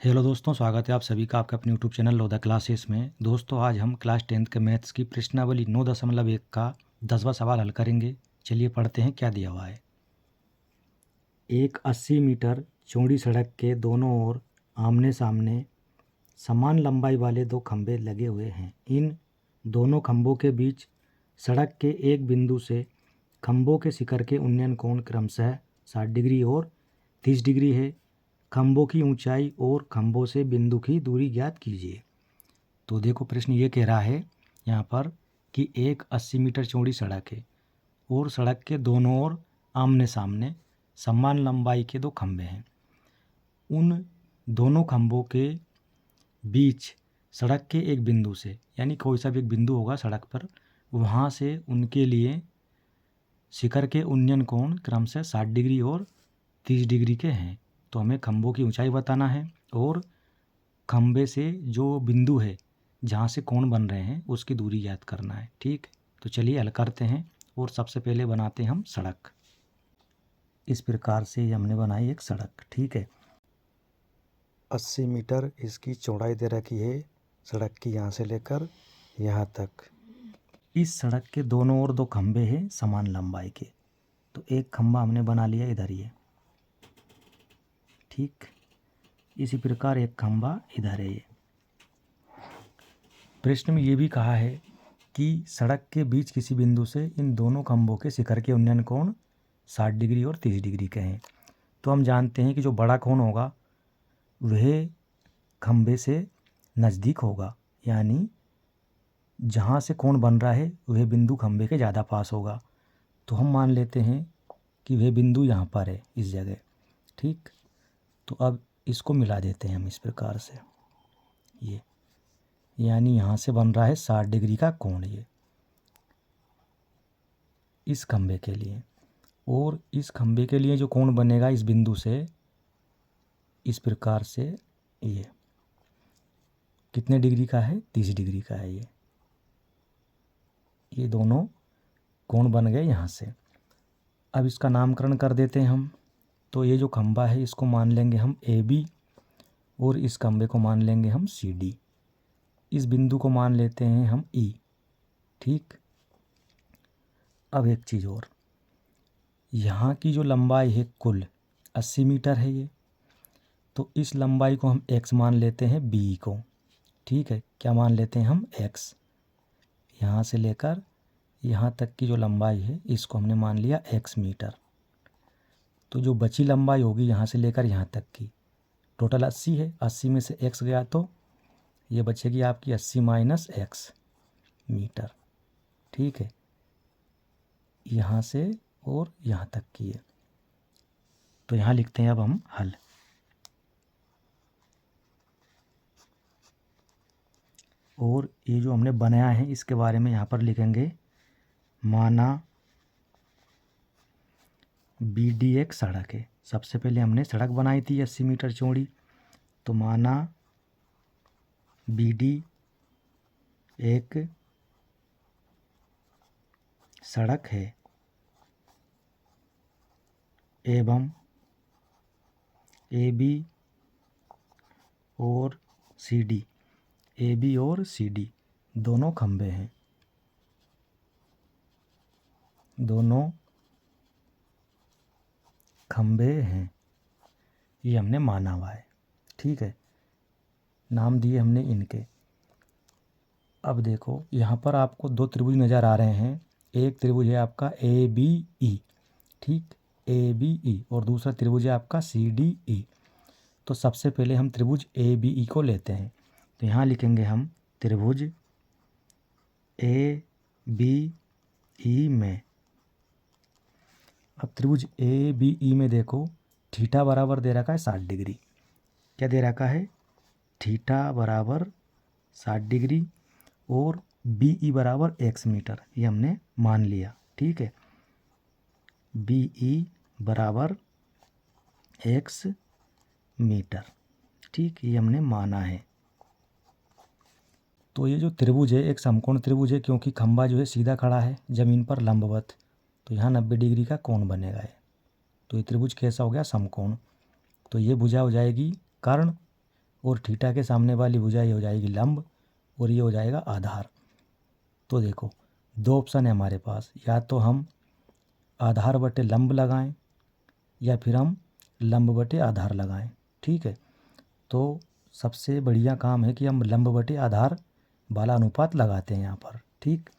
Hello दोस्तों, स्वागत है आप सभी का आपके अपने यूट्यूब चैनल लोधा क्लासेस में। दोस्तों, आज हम क्लास 10th के मैथ्स की प्रश्नावली 9.1 का 10वां सवाल हल करेंगे। चलिए पढ़ते हैं क्या दिया हुआ है। एक 80 मीटर चौड़ी सड़क के दोनों ओर आमने सामने समान लंबाई वाले दो खंभे लगे हुए हैं। इन दोनों खंभों के बीच सड़क के एक बिंदु से खंभों के शिखर के उन्नयन कोण क्रमशः 60 डिग्री और 30 डिग्री है। खंभों की ऊंचाई और खंभों से बिंदु की दूरी ज्ञात कीजिए। तो देखो, प्रश्न ये कह रहा है यहाँ पर कि एक 80 मीटर चौड़ी सड़क है और सड़क के दोनों ओर आमने सामने समान लंबाई के दो खंभे हैं। उन दोनों खंभों के बीच सड़क के एक बिंदु से, यानी कोई सा भी एक बिंदु होगा सड़क पर, वहाँ से उनके लिए शिखर के उन्नयन कोण क्रमशः 60 डिग्री और 30 डिग्री के हैं। तो हमें खंभों की ऊंचाई बताना है और खंभे से जो बिंदु है जहाँ से कोण बन रहे हैं उसकी दूरी ज्ञात करना है। ठीक, तो चलिए हल करते हैं। और सबसे पहले बनाते हैं हम सड़क। इस प्रकार से हमने बनाई एक सड़क। ठीक है, 80 मीटर इसकी चौड़ाई दे रखी है सड़क की, यहाँ से लेकर यहाँ तक। इस सड़क के दोनों ओर दो खंभे हैं समान लंबाई के। तो एक खंभा हमने बना लिया इधर ये। ठीक, इसी प्रकार एक खंभा इधर है ये। प्रश्न में ये भी कहा है कि सड़क के बीच किसी बिंदु से इन दोनों खंभों के शिखर के उन्नयन कोण 60 डिग्री और 30 डिग्री के हैं। तो हम जानते हैं कि जो बड़ा कोण होगा वह खंभे से नज़दीक होगा, यानी जहाँ से कोण बन रहा है वह बिंदु खंभे के ज़्यादा पास होगा। तो हम मान लेते हैं कि वह बिंदु यहाँ पर है, इस जगह। ठीक, तो अब इसको मिला देते हैं हम इस प्रकार से, ये यानी यहाँ से बन रहा है 60 डिग्री का कोण ये इस खंभे के लिए। और इस खंभे के लिए जो कोण बनेगा इस बिंदु से, इस प्रकार से, ये कितने डिग्री का है? 30 डिग्री का है ये दोनों कोण बन गए यहाँ से। अब इसका नामकरण कर देते हैं हम। तो ये जो खंभा है इसको मान लेंगे हम AB और इस खंभे को मान लेंगे हम CD। इस बिंदु को मान लेते हैं हम E। ठीक, अब एक चीज़ और, यहाँ की जो लंबाई है कुल 80 मीटर है ये। तो इस लंबाई को हम x मान लेते हैं B को। ठीक है, क्या मान लेते हैं हम? x। यहाँ से लेकर यहाँ तक की जो लंबाई है इसको हमने मान लिया x मीटर। तो जो बची लंबाई होगी यहाँ से लेकर यहाँ तक की, टोटल 80 है, 80 में से x गया तो ये बचेगी आपकी 80 माइनस x मीटर। ठीक है, यहाँ से और यहाँ तक की है। तो यहाँ लिखते हैं अब हम हल। और ये जो हमने बनाया है इसके बारे में यहाँ पर लिखेंगे, माना BD एक सड़क है। सबसे पहले हमने सड़क बनाई थी 80 मीटर चौड़ी। तो माना BD एक सड़क है एवं AB और CD दोनों खंभे हैं, दोनों खंभे हैं, ये हमने माना हुआ है। ठीक है, नाम दिए हमने इनके। अब देखो यहाँ पर आपको दो त्रिभुज नज़र आ रहे हैं। एक त्रिभुज है आपका ABE, ठीक, ABE, और दूसरा त्रिभुज है आपका CDE। तो सबसे पहले हम त्रिभुज ABE को लेते हैं। तो यहाँ लिखेंगे हम त्रिभुज ABE में। अब त्रिभुज ABE में देखो, थीटा बराबर दे रखा है 60 डिग्री। क्या दे रखा है? थीटा बराबर 60 डिग्री और BE बराबर x मीटर, ये हमने मान लिया। ठीक है, BE बराबर x मीटर। ठीक, ये हमने माना है। तो ये जो त्रिभुज है एक समकोण त्रिभुज है, क्योंकि खंभा जो है सीधा खड़ा है ज़मीन पर लंबवत। तो यहाँ 90 डिग्री का कोण बनेगा तो ये त्रिभुज कैसा हो गया? समकोण। तो ये भुजा हो जाएगी कर्ण और थीटा के सामने वाली भुजा ये हो जाएगी लंब और ये हो जाएगा आधार। तो देखो 2 ऑप्शन है हमारे पास, या तो हम आधार बटे लंब लगाएं या फिर हम लंब बटे आधार लगाएं। ठीक है, तो सबसे बढ़िया काम है कि हम लंब बटे आधार वाला अनुपात लगाते हैं यहाँ पर। ठीक,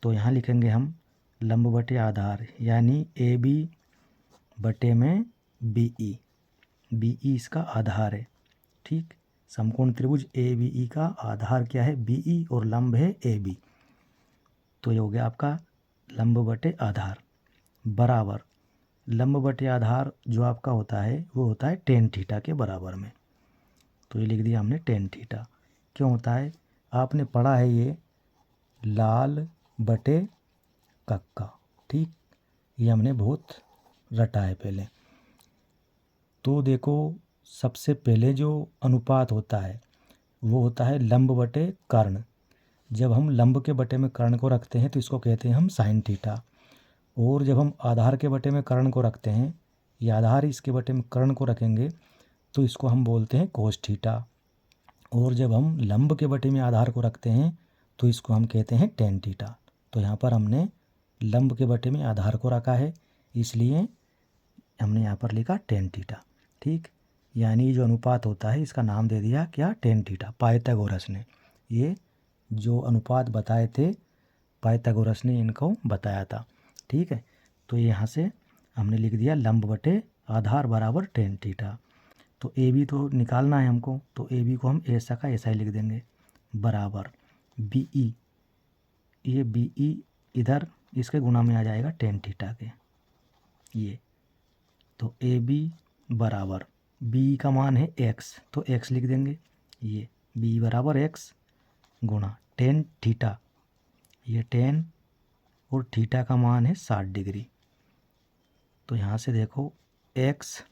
तो यहाँ लिखेंगे हम लंब बटे आधार, यानी ए बी बटे में बी ई। बी ई इसका आधार है। ठीक, समकोण त्रिभुज ए बी ई का आधार क्या है? बी ई, और लंब है ए बी। तो ये हो गया आपका लंब बटे आधार बराबर लंब बटे आधार जो आपका होता है वो होता है टेन थीटा के बराबर में। तो ये लिख दिया हमने टेन थीटा। क्यों होता है? आपने पढ़ा है ये लाल बटे कक्का। ठीक, ये हमने बहुत रटा है पहले। तो देखो सबसे पहले जो अनुपात होता है वो होता है लंब बटे कर्ण। जब हम लंब के बटे में कर्ण को रखते हैं तो इसको कहते हैं हम साइन थीटा। और जब हम आधार के बटे में कर्ण को रखते हैं या आधार इसके बटे में कर्ण को रखेंगे तो इसको हम बोलते हैं कोस थीटा। और जब हम लंब के बटे में आधार को रखते हैं तो इसको हम कहते हैं टेन थीटा। तो यहाँ पर हमने लंब के बटे में आधार को रखा है, इसलिए हमने यहाँ पर लिखा टेन थीटा। ठीक, यानी जो अनुपात होता है इसका नाम दे दिया क्या? Tan theta. पाइथागोरस ने ये जो अनुपात बताए थे, पाइथागोरस ने इनको बताया था। ठीक है, तो यहाँ से हमने लिख दिया लंब बटे आधार बराबर टेन थीटा। तो ए बी तो निकालना है हमको, तो ए बी को हम ऐसा का ऐसा ही लिख देंगे बराबर बी ई। ये बी ई इधर इसके गुणा में आ जाएगा टेन थीटा के ये। तो ए बी बराबर बी का मान है एक्स, तो एक्स लिख देंगे। ये बी बराबर एक्स गुणा टेन थीटा, ये टेन और थीटा का मान है 60 डिग्री। तो यहाँ से देखो एक्स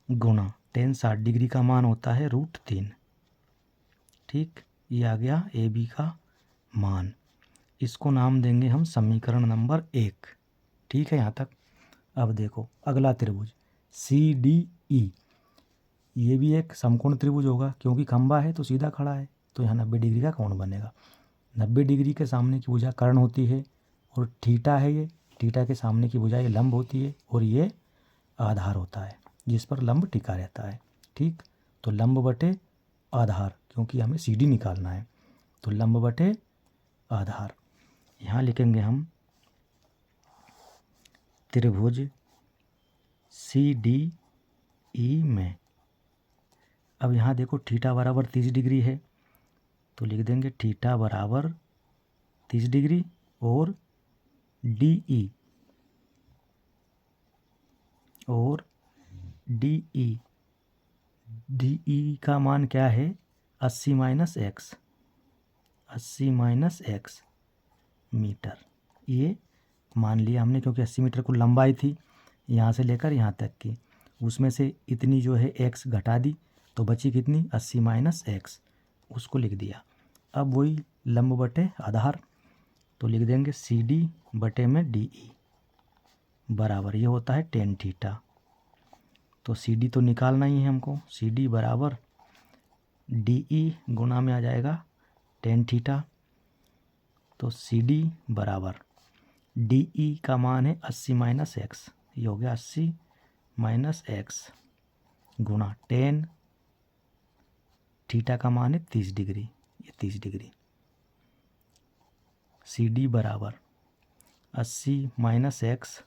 गुणा टेन 60 डिग्री का मान होता है √3। ठीक, ये आ गया ए बी का मान। इसको नाम देंगे हम समीकरण नंबर 1। ठीक है यहाँ तक। अब देखो अगला त्रिभुज सी डी ई, ये भी एक समकोण त्रिभुज होगा क्योंकि खंभा है तो सीधा खड़ा है, तो यहाँ 90 डिग्री का कोण बनेगा। 90 डिग्री के सामने की भुजा कर्ण होती है और थीटा है ये, थीटा के सामने की भुजा ये लंब होती है और ये आधार होता है जिस पर लंब टिका रहता है। ठीक, तो लंब बटे आधार, क्योंकि हमें सी डी निकालना है, तो लंब बटे आधार यहाँ लिखेंगे हम त्रिभुज सी डी ई में। अब यहाँ देखो थीटा बराबर 30 डिग्री है, तो लिख देंगे थीटा बराबर 30 डिग्री और डी ई डी ई का मान क्या है? 80 minus x, 80 minus x metre. ये मान लिया हमने क्योंकि 80 मीटर को लंबाई थी यहाँ से लेकर यहाँ तक की, उसमें से इतनी जो है एक्स घटा दी तो बची कितनी? 80 माइनस एक्स, उसको लिख दिया। अब वही लंब बटे आधार, तो लिख देंगे सी डी बटे में डी ई बराबर ये होता है टेन थीटा। तो सी डी तो निकालना ही है हमको, सी डी बराबर डी ई गुणा में आ जाएगा टेन थीटा। तो सी डी बराबर डी ई का मान है 80 माइनस एक्स, ये हो गया 80 माइनस एक्स गुणा टेन, थीटा का मान है 30 डिग्री, ये 30 डिग्री। सी डी बराबर 80 minus x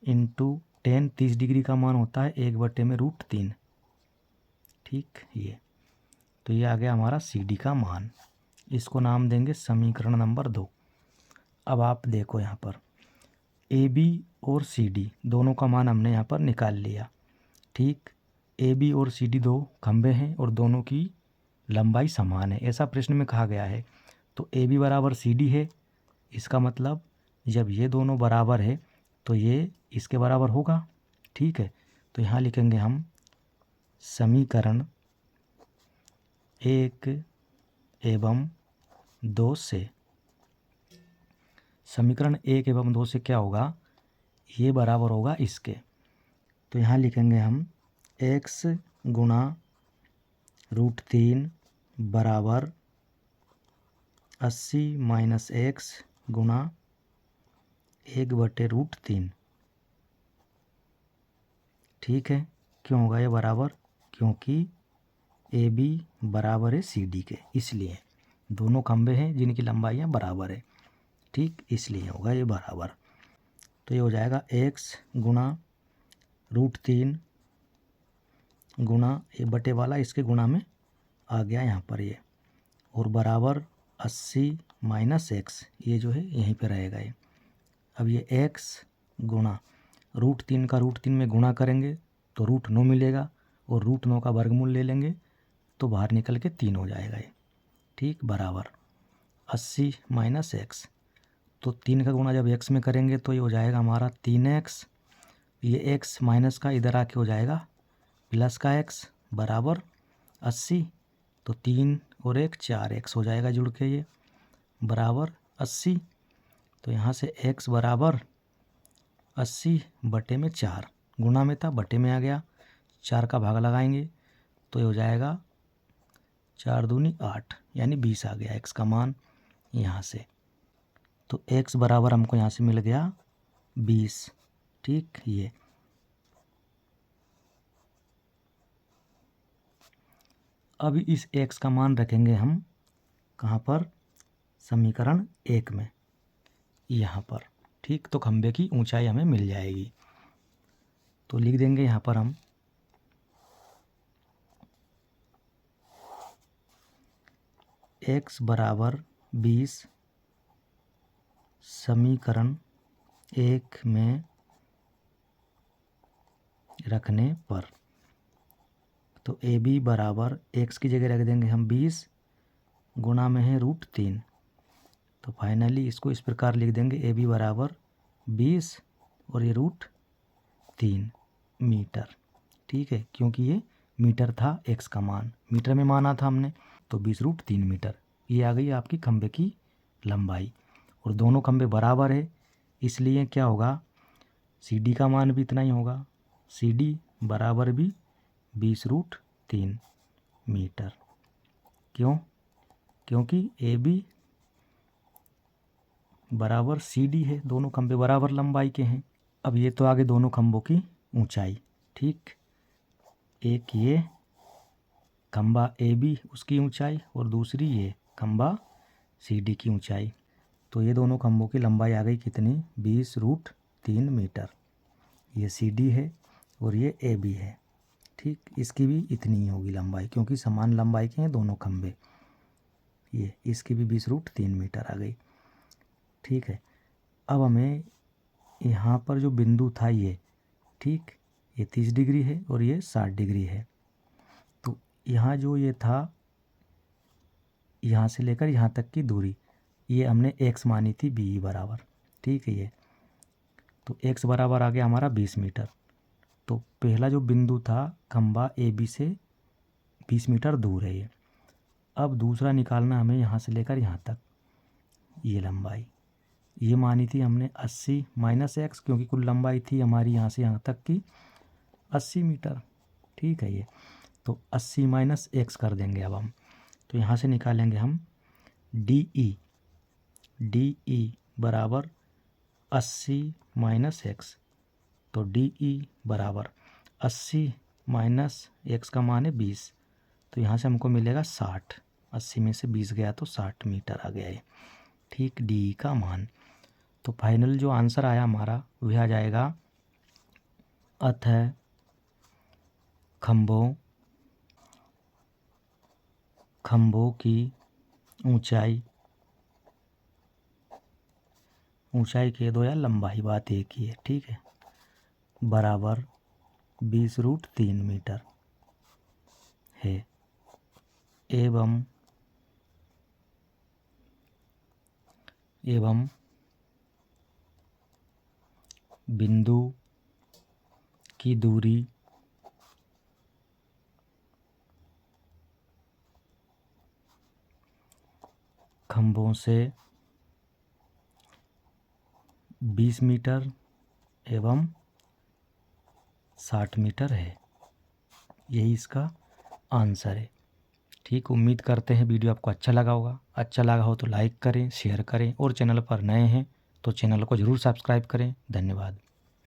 into ten, 30 degree का मान होता है 1/में √3। ठीक, ये तो ये आ गया हमारा सी डी का मान। इसको नाम देंगे समीकरण नंबर 2। अब आप देखो यहाँ पर ए बी और सी डी दोनों का मान हमने यहाँ पर निकाल लिया। ठीक, ए बी और सी डी दो खंभे हैं और दोनों की लंबाई समान है, ऐसा प्रश्न में कहा गया है। तो ए बी बराबर सी डी है, इसका मतलब जब ये दोनों बराबर है तो ये इसके बराबर होगा। ठीक है, तो यहाँ लिखेंगे हम समीकरण 1 एवं 2 से, समीकरण 1 एवं 2 से क्या होगा? ये बराबर होगा इसके। तो यहाँ लिखेंगे हम x गुणा √3 बराबर 80 माइनस एक्स गुणा 1/√3। ठीक है, क्यों होगा ये बराबर? क्योंकि ए बी बराबर है सी डी के, इसलिए दोनों खंभे हैं जिनकी लंबाइयाँ बराबर है। ठीक, इसलिए होगा ये बराबर। तो ये हो जाएगा एक्स गुणा √3 गुणा ये बटे वाला इसके गुणा में आ गया यहाँ पर ये, और बराबर 80 माइनस एक्स, ये जो है यहीं पे रहेगा ये। अब ये एक्स गुणा √3 का √3 में गुणा करेंगे तो √9 मिलेगा, और √9 का वर्गमूल ले लेंगे तो बाहर निकल के 3 हो जाएगा ये। ठीक, बराबर 80 माइनस एक्स, तो 3 का गुणा जब एक्स में करेंगे तो ये हो जाएगा हमारा 3x, ये एक्स माइनस का इधर आके हो जाएगा प्लस का एक्स बराबर 80, तो 3 और 1 4x हो जाएगा जुड़ के ये बराबर 80। तो यहाँ से x बराबर 80 बटे में 4, गुणा में था बटे में आ गया, 4 का भाग लगाएंगे तो ये हो जाएगा 4 दूनी 8, यानी 20 आ गया x का मान यहाँ से। तो x बराबर हमको यहाँ से मिल गया 20। ठीक, ये अब इस x का मान रखेंगे हम कहाँ पर? समीकरण 1 में, यहाँ पर। ठीक, तो खंभे की ऊंचाई हमें मिल जाएगी। तो लिख देंगे यहाँ पर हम x बराबर 20 समीकरण 1 में रखने पर, तो ए बी बराबर x की जगह रख देंगे हम 20, गुणा में है √3, तो फाइनली इसको इस प्रकार लिख देंगे ए बी बराबर 20 और ये √3 मीटर। ठीक है, क्योंकि ये मीटर था x का मान, मीटर में माना था हमने, तो 20 √3 मीटर ये आ गई आपकी खंभे की लंबाई। और दोनों खंभे बराबर है, इसलिए क्या होगा? सी डी का मान भी इतना ही होगा, सी डी बराबर भी 20 √3 मीटर। क्यों? क्योंकि ए बी बराबर सी डी है, दोनों खंभे बराबर लंबाई के हैं। अब ये तो आगे दोनों खंभों की ऊंचाई। ठीक, एक ये खंभा ए बी उसकी ऊंचाई और दूसरी ये खंभा सी डी की ऊंचाई। तो ये दोनों खंभों की लंबाई आ गई कितनी? 20 √3 मीटर। ये सी डी है और ये ए बी है। ठीक, इसकी भी इतनी ही होगी लंबाई, क्योंकि समान लंबाई के हैं दोनों खंभे। ये इसकी भी 20 √3 मीटर आ गई। ठीक है, अब हमें यहाँ पर जो बिंदु था ये, ठीक, ये 30 डिग्री है और ये 60 डिग्री है। तो यहाँ जो ये था, यहाँ से लेकर यहाँ तक की दूरी, ये हमने x मानी थी बी बराबर। ठीक है, ये तो x बराबर आ गया हमारा 20 मीटर। तो पहला जो बिंदु था खंभा ए बी से 20 मीटर दूर है ये। अब दूसरा निकालना हमें यहाँ से लेकर यहाँ तक, ये लंबाई ये मानी थी हमने 80 माइनस एक्स, क्योंकि कुल लंबाई थी हमारी यहाँ से यहाँ तक की 80 मीटर। ठीक है, ये तो 80 माइनस एक्स कर देंगे अब हम। तो यहाँ से निकालेंगे हम डी ई बराबर 80 माइनस एक्स। तो डी ई बराबर 80 माइनस एक्स का मान है 20, तो यहाँ से हमको मिलेगा 60। 80 में से 20 गया तो 60 मीटर आ गया ये। ठीक, डी का मान। तो फाइनल जो आंसर आया हमारा वह आ जाएगा अतः खंभों की ऊंचाई के दो या लंबाई, बात एक ही है। ठीक है, बराबर 20 √3 मीटर है, एवं बिंदु की दूरी खंभों से 20 मीटर एवं 60 मीटर है। यही इसका आंसर है। ठीक, उम्मीद करते हैं वीडियो आपको अच्छा लगा होगा। अच्छा लगा हो तो लाइक करें, शेयर करें और चैनल पर नए हैं तो चैनल को ज़रूर सब्सक्राइब करें। धन्यवाद।